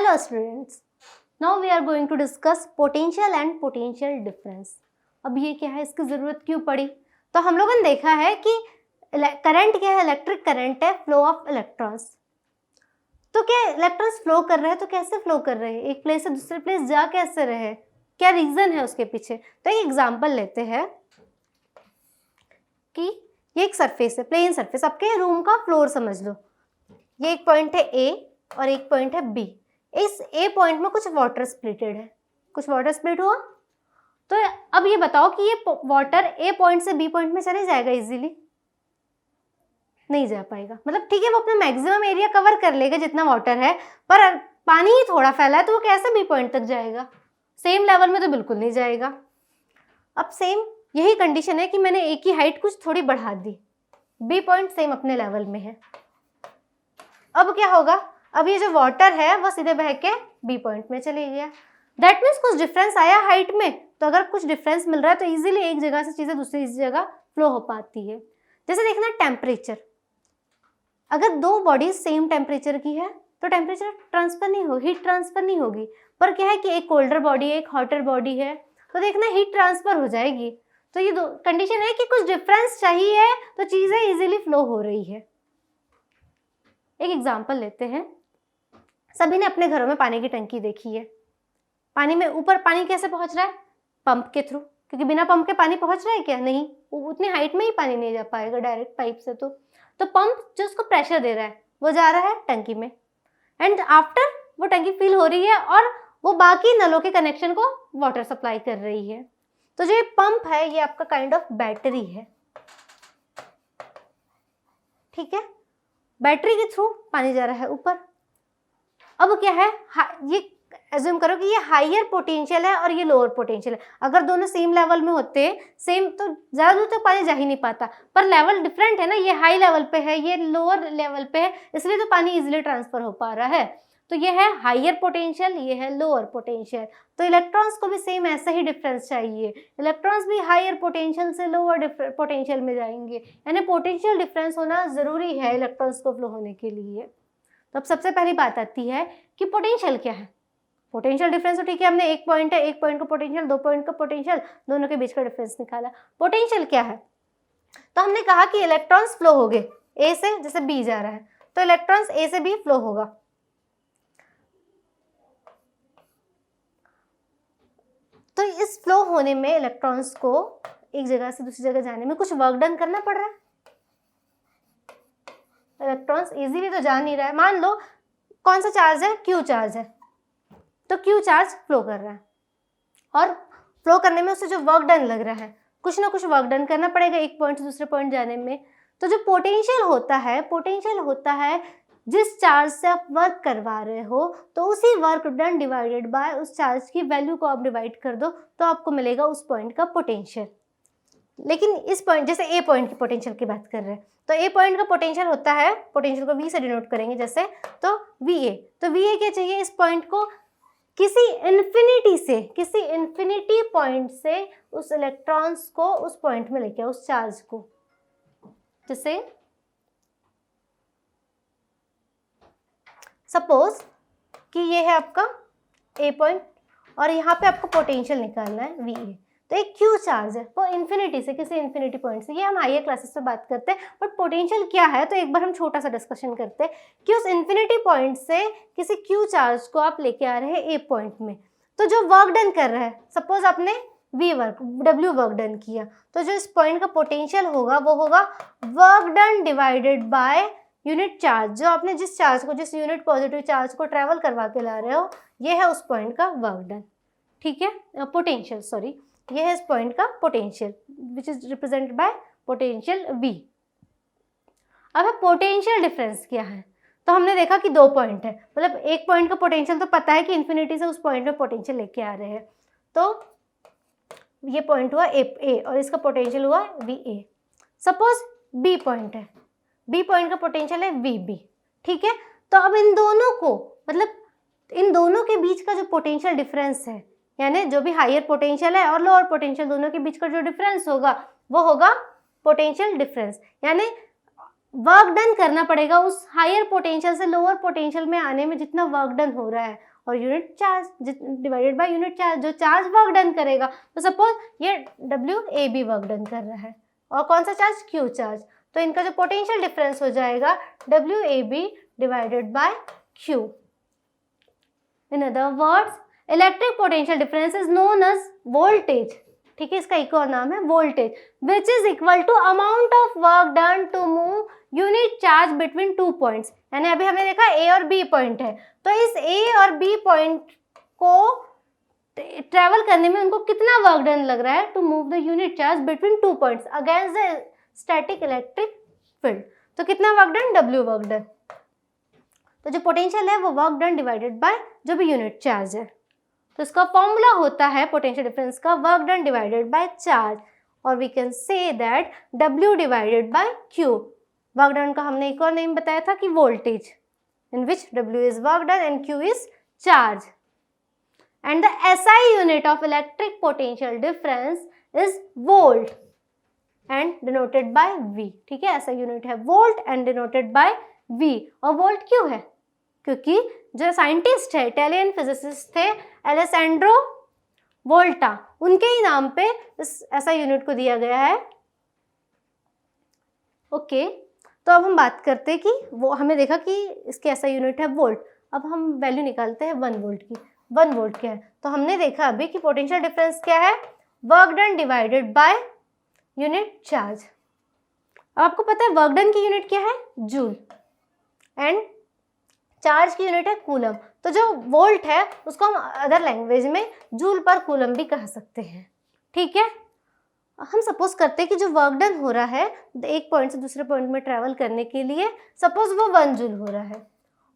Hello students, now we are going to discuss potential and potential difference. अब ये क्या है, इसकी ज़रूरत क्यों पड़ी? तो हम लोगों ने देखा है कि करंट क्या है, इलेक्ट्रिक करंट है, फ्लो ऑफ इलेक्ट्रॉन्स। तो क्या इलेक्ट्रॉन्स फ्लो कर रहे हैं, तो कैसे फ्लो कर रहे हैं, एक प्लेस से दूसरे प्लेस जा कैसे रहे हैं, क्या रीज़न है उसके पीछे? तो एक एग्जाम्पल लेते हैं कि ये एक सरफेस है, प्लेन सरफेस, आपके रूम का फ्लोर समझ लो। ये एक पॉइंट है ए और एक पॉइंट है बी। इस ए पॉइंट में कुछ वाटर स्प्लिटेड है, कुछ वाटर स्प्लिट हुआ। तो अब ये बताओ कि ये वाटर ए पॉइंट से बी पॉइंट में चले जाएगा इजीली? नहीं जा पाएगा। मतलब ठीक है, वो अपना मैक्सिमम एरिया कवर कर लेगा जितना वाटर है, पर पानी ही थोड़ा फैला है, तो वो कैसे बी पॉइंट तक जाएगा? सेम लेवल में तो बिल्कुल नहीं जाएगा। अब सेम यही कंडीशन है कि मैंने ए की हाइट कुछ थोड़ी बढ़ा दी, बी पॉइंट सेम अपने लेवल में है। अब क्या होगा, अब ये जो वाटर है वो सीधे बह के बी पॉइंट में चले गया। दैट मीन्स कुछ डिफरेंस आया हाइट में। तो अगर कुछ डिफरेंस मिल रहा है तो इजीली एक जगह से चीज़ें दूसरी जगह फ्लो हो पाती है। जैसे देखना टेम्परेचर, अगर दो बॉडीज सेम टेम्परेचर की है तो टेम्परेचर ट्रांसफर नहीं होगी, हीट ट्रांसफर नहीं होगी। पर क्या है कि एक कोल्डर बॉडी है, एक हॉटर बॉडी है, तो देखना हीट ट्रांसफर हो जाएगी। तो ये दो कंडीशन है कि कुछ डिफरेंस चाहिए तो चीज़ें इजीली फ्लो हो रही है। एक एग्जाम्पल लेते हैं। सभी ने अपने घरों में पानी की टंकी देखी है। पानी में ऊपर पानी कैसे पहुंच रहा है? पंप के थ्रू, क्योंकि बिना पंप के पानी पहुंच रहा है क्या? नहीं, उतनी हाइट में ही पानी नहीं जा पाएगा डायरेक्ट पाइप से। तो पंप जो उसको प्रेशर दे रहा है वो जा रहा है टंकी में, एंड आफ्टर वो टंकी फिल हो रही है और वो बाकी नलों के कनेक्शन को वाटर सप्लाई कर रही है। तो जो ये पंप है ये आपका काइंड ऑफ बैटरी है, ठीक है। बैटरी के थ्रू पानी जा रहा है ऊपर। अब क्या है, ये एज्यूम करो कि ये हायर पोटेंशियल है और ये लोअर पोटेंशियल है। अगर दोनों सेम लेवल में होते सेम तो ज़्यादा दूर तक पानी जा ही नहीं पाता, पर लेवल डिफरेंट है ना, ये हाई लेवल पे है, ये लोअर लेवल पे है, इसलिए तो पानी इजीली ट्रांसफर हो पा रहा है। तो ये है हायर पोटेंशियल, ये है लोअर पोटेंशियल। तो इलेक्ट्रॉन्स को भी सेम ऐसा ही डिफरेंस चाहिए, इलेक्ट्रॉन्स भी हायर पोटेंशियल से लोअर पोटेंशियल में जाएंगे, यानी पोटेंशियल डिफरेंस होना ज़रूरी है इलेक्ट्रॉन्स को फ्लो होने के लिए। तो अब सबसे पहली बात आती है कि पोटेंशियल क्या है। पोटेंशियल डिफरेंस तो ठीक है, हमने एक पॉइंट है, एक पॉइंट का पोटेंशियल, दो पॉइंट का पोटेंशियल, दोनों के बीच का डिफरेंस निकाला। पोटेंशियल क्या है? तो हमने कहा कि इलेक्ट्रॉन्स फ्लो हो गए ए से, जैसे बी जा रहा है तो इलेक्ट्रॉन्स ए से बी फ्लो होगा। तो इस फ्लो होने में इलेक्ट्रॉन्स को एक जगह से दूसरी जगह जाने में कुछ वर्क डन करना पड़ रहा है। इलेक्ट्रॉन्स इजीली तो जा नहीं रहा है। मान लो कौन सा चार्ज है, क्यू चार्ज है, तो क्यू चार्ज फ्लो कर रहा है और फ्लो करने में उससे जो वर्क डन लग रहा है, कुछ ना कुछ वर्क डन करना पड़ेगा एक पॉइंट से दूसरे पॉइंट जाने में। तो जो पोटेंशियल होता है जिस चार्ज से आप वर्क करवा रहे हो, तो उसी वर्क डन डिवाइडेड बाय उस चार्ज की वैल्यू को आप डिवाइड कर दो तो आपको मिलेगा उस पॉइंट का पोटेंशियल। लेकिन इस पॉइंट, जैसे ए पॉइंट की पोटेंशियल की बात कर रहे हैं, तो ए पॉइंट का पोटेंशियल होता है, पोटेंशियल को वी से डिनोट करेंगे जैसे, तो वी ए। तो वी ए क्या चाहिए, इस पॉइंट को किसी इन्फिनिटी पॉइंट से उस इलेक्ट्रॉन्स को उस पॉइंट में लेके आओ, उस चार्ज को। जैसे सपोज कि ये है आपका ए पॉइंट और यहाँ पे आपको पोटेंशियल निकालना है वी ए। तो एक क्यू चार्ज है, वो इन्फिनिटी से, किसी इन्फिनिटी पॉइंट से, ये हम हायर क्लासेस में बात करते हैं। बट पोटेंशियल क्या है तो एक बार हम छोटा सा डिस्कशन करते हैं कि उस इन्फिनिटी पॉइंट से किसी क्यू चार्ज को आप लेके आ रहे हैं ए पॉइंट में, तो जो वर्क डन कर रहा है, सपोज आपने V work, W work done किया, तो जो इस पॉइंट का पोटेंशियल होगा वो होगा work done divided by unit charge. जो आपने जिस चार्ज को, जिस यूनिट पॉजिटिव चार्ज को ट्रेवल करवा के ला रहे हो, ये है उस पॉइंट का वर्क डन, ठीक है, पोटेंशियल, सॉरी, ये है इस पॉइंट का potential which is represented by potential V। अब है पोटेंशियल डिफरेंस क्या है। तो हमने देखा कि दो पॉइंट है, मतलब एक पॉइंट का पोटेंशियल तो पता है कि इन्फिनिटी से उस पॉइंट में पोटेंशियल लेके आ रहे हैं, तो ये पॉइंट हुआ ए और इसका पोटेंशियल हुआ VA। सपोज बी पॉइंट है, बी पॉइंट का पोटेंशियल है VB, ठीक है। तो अब इन दोनों को, मतलब इन दोनों के बीच का जो पोटेंशियल डिफरेंस है, यानी जो भी हायर पोटेंशियल है और लोअर पोटेंशियल, दोनों के बीच का जो डिफरेंस होगा वो होगा पोटेंशियल डिफरेंस। यानी वर्क डन करना पड़ेगा उस हायर पोटेंशियल से लोअर पोटेंशियल में आने में जितना वर्क डन हो रहा है, और unit charge divided by unit charge, जो चार्ज वर्क डन करेगा। तो सपोज ये WAB वर्क डन कर रहा है और कौन सा चार्ज, Q चार्ज, तो इनका जो पोटेंशियल डिफरेंस हो जाएगा WAB divided by Q। In other words electric potential difference is known as voltage, ठीक है, इसका एक और नाम है voltage, which is equal to amount of work done to move unit charge between 2 points. यानी अभी हमने देखा A और B पॉइंट है, तो इस A और B पॉइंट को ट्रेवल करने में उनको कितना वर्क डन लग रहा है to move the unit charge between 2 points against the static electric field. तो कितना work done, W work done. तो जो पोटेंशियल है वो वर्क डन डिवाइडेड बाय जो भी यूनिट चार्ज है। तो इसका फॉर्मूला होता है पोटेंशियल डिफरेंस का work done divided by charge, और we can say that W divided by Q। Work done का हमने एक और नेम बताया था कि voltage, in which W is work done and Q is charge. And the SI unit of electric potential difference is volt and denoted by V, ठीक है, SI unit है volt and denoted by V। और volt क्यों है, क्योंकि जो scientist है, Italian physicist थे एलेसेंड्रो वोल्टा, उनके ही नाम पे इस SI यूनिट को दिया गया है। ओके, तो अब हम बात करते हैं कि वो हमने देखा कि इसके SI यूनिट है वोल्ट। अब हम वैल्यू निकालते हैं 1 वोल्ट की। 1 वोल्ट क्या है, तो हमने देखा अभी कि पोटेंशियल डिफरेंस क्या है, work done divided by unit charge. अब आपको पता है वर्क डन की यूनिट क्या है, जूल, एंड चार्ज की यूनिट है कूलम। तो जो वोल्ट है उसको हम अदर लैंग्वेज में जूल पर कूलम भी कह सकते हैं, ठीक है। हम सपोज करते हैं कि जो वर्क डन हो रहा है एक पॉइंट से दूसरे पॉइंट में ट्रैवल करने के लिए, सपोज वो 1 जूल हो रहा है,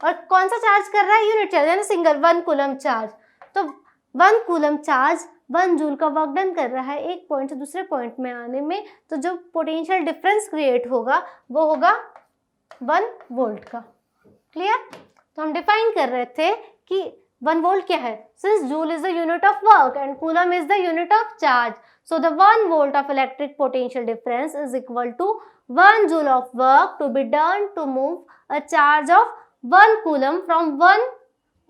और कौन सा चार्ज कर रहा है, यूनिट चार्ज, यानी सिंगल 1 कूलम चार्ज। तो 1 कूलम चार्ज 1 जूल का वर्क डन कर रहा है एक पॉइंट से दूसरे पॉइंट में आने में, तो जो पोटेंशियल डिफरेंस क्रिएट होगा वो होगा 1 वोल्ट का। क्लियर। तो हम डिफाइन कर रहे थे कि 1 वोल्ट क्या है, since joule is the unit of work and coulomb is the unit of charge, so the 1 volt of electric potential difference is equal to 1 joule of work to be done to move a charge of 1 coulomb from 1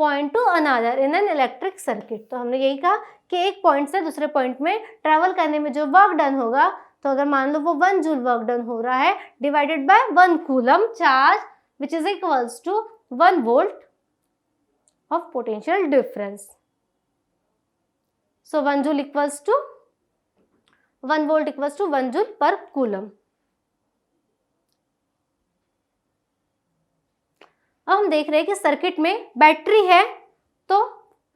point to another in an electric circuit. तो हमने यही कहा कि एक point से दूसरे point में travel करने में जो वर्क डन होगा, तो अगर मान लो वो 1 जूल वर्क डन हो रहा है divided by 1 coulomb charge which is equals to 1 volt of potential difference. So 1 joule equals to 1 volt equals to 1 joule per coulomb. अब हम देख रहे हैं कि सर्किट में बैटरी है तो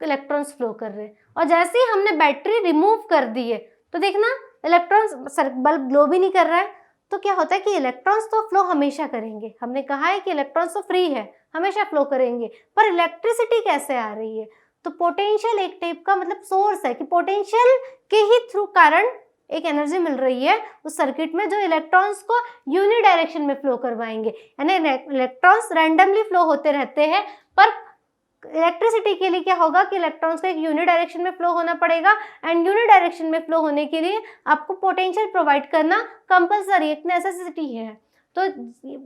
इलेक्ट्रॉन्स फ्लो कर रहे हैं, और जैसे ही हमने बैटरी रिमूव कर दी है तो देखना इलेक्ट्रॉन्स, बल्ब ग्लो भी नहीं कर रहा है। तो क्या होता है कि इलेक्ट्रॉन्स तो फ्लो हमेशा करेंगे, हमने कहा है कि इलेक्ट्रॉन्स तो फ्री है, हमेशा फ्लो करेंगे, पर इलेक्ट्रिसिटी कैसे आ रही है, तो पोटेंशियल एक टाइप का मतलब सोर्स है कि पोटेंशियल के ही थ्रू कारण एक एनर्जी मिल रही है उस सर्किट में जो इलेक्ट्रॉन्स को यूनि डायरेक्शन में फ्लो करवाएंगे। यानी इलेक्ट्रॉन्स रैंडमली फ्लो होते रहते हैं, पर इलेक्ट्रिसिटी के लिए क्या होगा कि इलेक्ट्रॉन्स को एक यूनिट डायरेक्शन में फ्लो होना पड़ेगा, एंड यूनिट डायरेक्शन में फ्लो होने के लिए आपको पोटेंशियल प्रोवाइड करना कंपलसरी, एक नेसेसिटी है। तो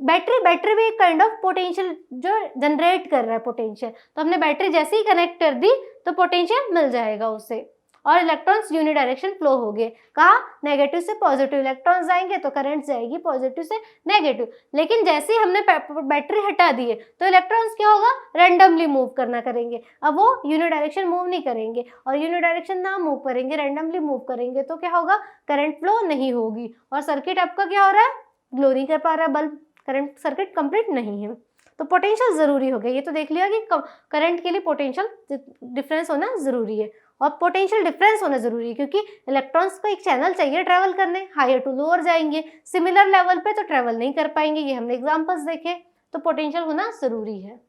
बैटरी भी एक काइंड ऑफ पोटेंशियल जो जनरेट कर रहा है पोटेंशियल, तो हमने बैटरी जैसे ही कनेक्ट कर दी तो पोटेंशियल मिल जाएगा उसे, और इलेक्ट्रॉन्स यूनि डायरेक्शन फ्लो हो गए। कहा नेगेटिव से पॉजिटिव इलेक्ट्रॉन्स जाएंगे तो करंट जाएगी पॉजिटिव से नेगेटिव, लेकिन जैसे ही हमने बैटरी हटा दी है तो इलेक्ट्रॉन्स क्या होगा, रैंडमली मूव करना करेंगे। अब वो यूनि डायरेक्शन मूव नहीं करेंगे, और यूनि डायरेक्शन ना मूव करेंगे, रैंडमली मूव करेंगे तो क्या होगा, करंट फ्लो नहीं होगी, और सर्किट आपका क्या हो रहा है, ग्लो नहीं कर पा रहा है बल्ब, करंट सर्किट कंप्लीट नहीं है। तो पोटेंशियल जरूरी हो गया, ये तो देख लिया कि करंट के लिए पोटेंशियल डिफरेंस होना जरूरी है, और पोटेंशियल डिफरेंस होना जरूरी है क्योंकि इलेक्ट्रॉन्स को एक चैनल चाहिए ट्रैवल करने, हायर टू लोअर जाएंगे, सिमिलर लेवल पे तो ट्रैवल नहीं कर पाएंगे, ये हमने एग्जांपल्स देखे। तो पोटेंशियल होना जरूरी है।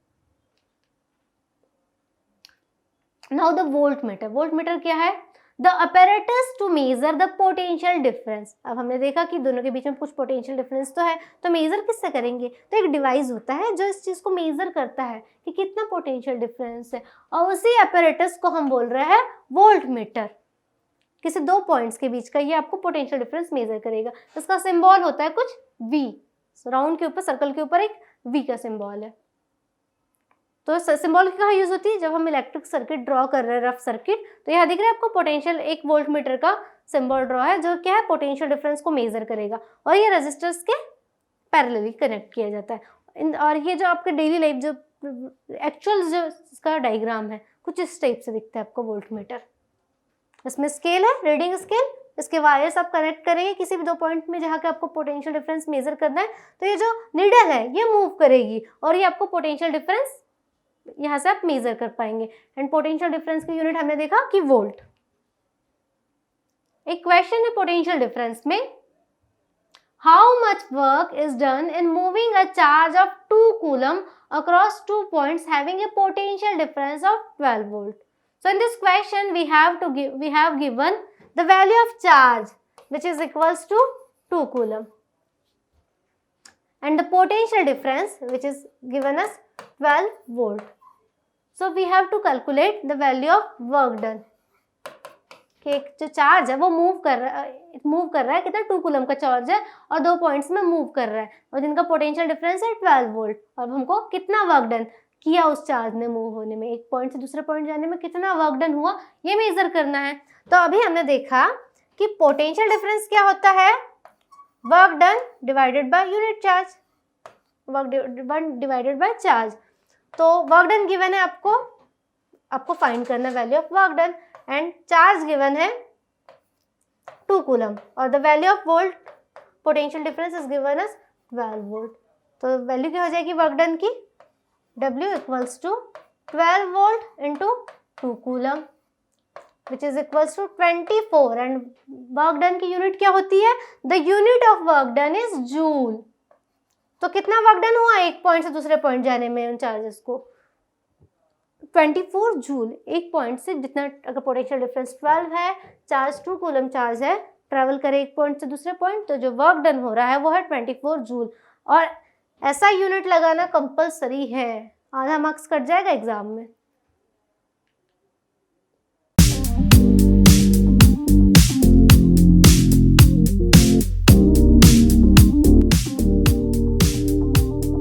Now the voltmeter. वोल्टमीटर क्या है, the apparatus to measure the potential difference. अब हमने देखा कि दोनों के बीच में कुछ पोटेंशियल डिफरेंस तो है, तो मेजर किससे करेंगे, तो एक डिवाइस होता है जो इस चीज को मेजर करता है कि कितना पोटेंशियल डिफरेंस है, और उसी अपैरेटस को हम बोल रहे हैं वोल्टमीटर। किसी 2 पॉइंट्स के बीच का ये आपको पोटेंशियल डिफरेंस मेजर करेगा। इसका सिंबल होता है कुछ V, राउंड के ऊपर, सर्कल के ऊपर एक V का सिंबल है। तो सिंबल की कहाँ यूज होती है, जब हम इलेक्ट्रिक सर्किट ड्रॉ कर रहे हैं, रफ सर्किट। तो यहाँ दिख रहा है आपको पोटेंशियल, 1 वोल्ट मीटर का सिंबल ड्रॉ है जो क्या है, पोटेंशियल डिफरेंस को मेजर करेगा, और ये रेजिस्टर्स के पैरेलली कनेक्ट किया जाता है। और ये जो आपके डेली लाइफ जो एक्चुअल जो इसका डायग्राम है कुछ इस टाइप से दिखता है आपको वोल्ट मीटर। इसमें स्केल है, रीडिंग स्केल, इसके वायर्स आप कनेक्ट करेंगे किसी भी 2 पॉइंट में जहाँ के आपको पोटेंशियल डिफरेंस मेजर करना है। तो ये जो नीडल है ये मूव करेगी और ये आपको पोटेंशियल डिफरेंस यहाँ से आप मेजर कर पाएंगे। एंड पोटेंशियल डिफरेंस की यूनिट हमने देखा कि वोल्ट। एक क्वेश्चन है पोटेंशियल डिफरेंस में, how much work is done in moving a charge of 2 coulomb across 2 points having a potential difference of 12 volt. So in this question we have given the value of charge which is equals to 2 coulomb and the potential difference which is given as 12 volt. So we have to calculate the value of work done. कि एक जो charge है वो move कर रहा है कितना, 2 coulomb का चार्ज है और 2 पॉइंट्स में मूव कर रहा है और जिनका पोटेंशियल डिफरेंस है 12 वोल्ट। और हमको कितना वर्क डन किया उस चार्ज ने मूव होने में, एक पॉइंट से दूसरे पॉइंट जाने में कितना वर्क डन हुआ ये मेजर करना है। तो अभी हमने देखा कि पोटेंशियल डिफरेंस क्या होता है, work done divided by unit charge, work divided by charge. तो वर्क डन गिवन है आपको फाइंड करना value of work done and charge given है 2 कूलम और the value of volt potential difference is given as 12 volt. तो value क्या हो जाएगी वर्क डन की, W equals to 12 volt into 2 coulomb which is equals to 24 and work done की unit क्या होती है, the unit of work done is joule. तो कितना वर्क डन हुआ एक पॉइंट से दूसरे पॉइंट जाने में उन चार्जेस को, 24 जूल। एक पॉइंट से जितना अगर पोटेंशियल डिफरेंस 12 है, चार्ज 2 कूलम चार्ज है, ट्रेवल करे एक पॉइंट से दूसरे पॉइंट, तो जो वर्क डन हो रहा है वो है 24 जूल। और ऐसा यूनिट लगाना कंपलसरी है, आधा मार्क्स कट जाएगा एग्जाम में।